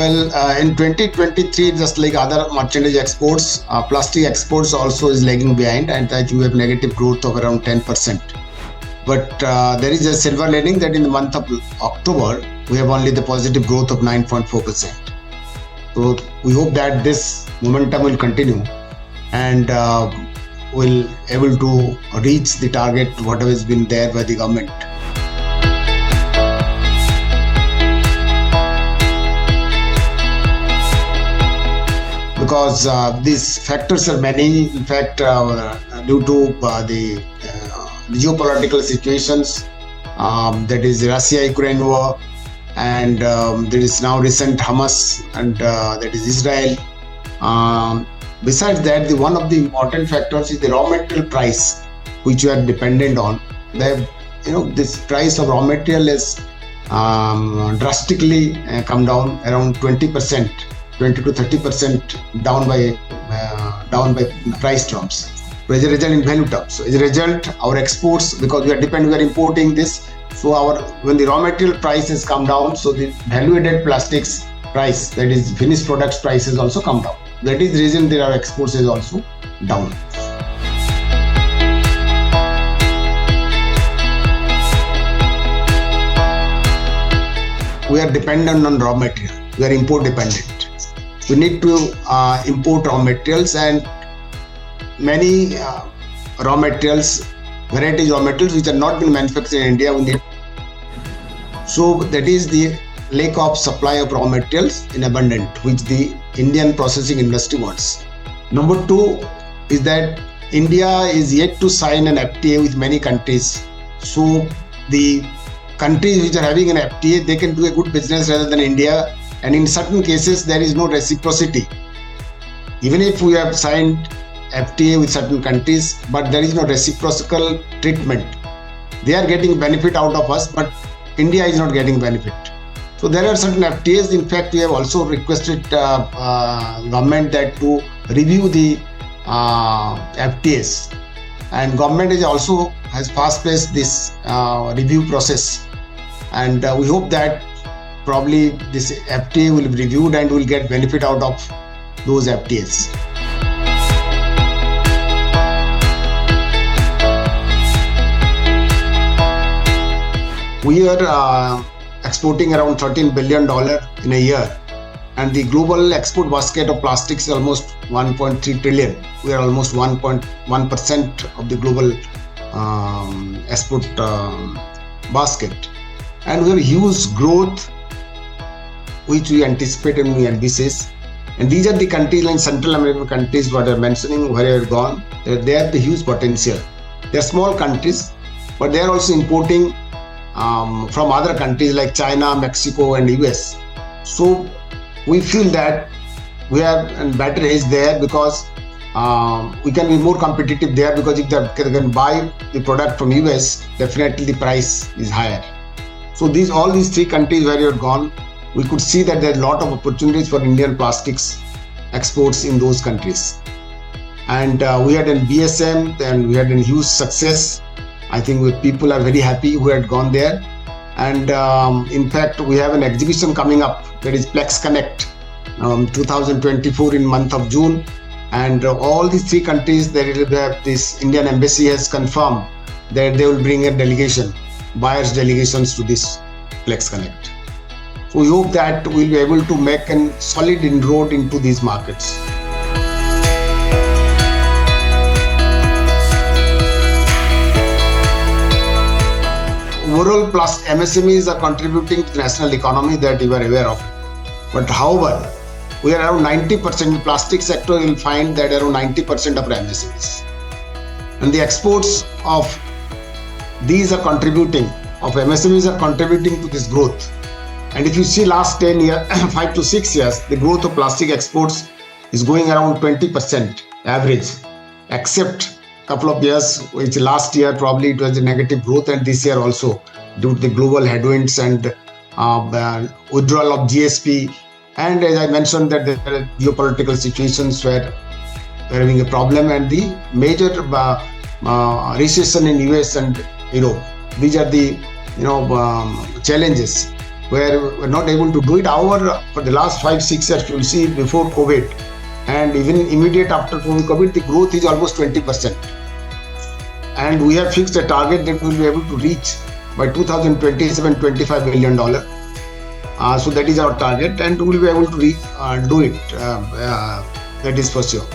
In 2023, just like other merchandise exports, plastic exports also is lagging behind, and that we have negative growth of around 10%. But there is a silver lining that in the month of October, we have only the positive growth of 9.4%. So we hope that this momentum will continue and will able to reach the target whatever has been there by the government. Because these factors are many. In fact, due to the geopolitical situations, that is Russia-Ukraine war, and there is now recent Hamas, and that is Israel. Besides that, one of the important factors is the raw material price, which you are dependent on. This price of raw material has drastically come down around 20%. 20 to 30% down by price terms. So as a result in value terms. So as a result, our exports, because we are importing this, so when the raw material price has come down, so the value-added plastics price, that is finished products prices also come down. That is the reason that our exports is also down. We are dependent on raw material. We are import dependent. We need to import raw materials, and many raw materials, varieties raw materials which are not been manufactured in India, we need. So that is the lack of supply of raw materials in abundant, which the Indian processing industry wants. Number two is that India is yet to sign an FTA with many countries. So the countries which are having an FTA, they can do a good business rather than India. And in certain cases, there is no reciprocity. Even if we have signed FTA with certain countries, but there is no reciprocal treatment. They are getting benefit out of us, but India is not getting benefit. So there are certain FTAs. In fact, we have also requested government that to review the FTAs. And government has fast-paced this review process. And we hope that probably this FTA will be reviewed and will get benefit out of those FTAs. We are exporting around $13 billion in a year, and the global export basket of plastics is almost 1.3 trillion. We are almost 1.1% of the global export basket, and we have huge growth which we anticipate and we envisage. And these are the countries like Central American countries what I am mentioning, where I have gone. They have the huge potential. They are small countries, but they are also importing from other countries like China, Mexico and US. So we feel that we are in better edge there, because we can be more competitive there, because if they can buy the product from US, definitely the price is higher. So all these three countries where you have gone, we could see that there are a lot of opportunities for Indian plastics exports in those countries. And we had in BSM, and we had a huge success. I think people are very happy who had gone there. And in fact, we have an exhibition coming up, that is PlexConnect 2024 in month of June. And all these three countries, this Indian embassy has confirmed that they will bring a delegation, buyers delegations to this PlexConnect. So we hope that we'll be able to make a solid inroad into these markets. Overall, plus MSMEs are contributing to the national economy, that you are aware of. But however, we are around 90%, in the plastic sector, you will find that around 90% of MSMEs. And the exports of these are contributing, of MSMEs are contributing to this growth. And if you see last 10 years, 5 to 6 years, the growth of plastic exports is going around 20% average, except a couple of years, which last year probably it was a negative growth, and this year also due to the global headwinds and withdrawal of GSP. And as I mentioned, that there are geopolitical situations where we're having a problem, and the major recession in US and Europe. These are the challenges. where we're not able to do it. However, for the last 5-6 years, you'll see before COVID and even immediate after COVID, the growth is almost 20%. And we have fixed a target that we'll be able to reach by 2027, $25 billion. So that is our target, and we'll be able to do it. That is for sure.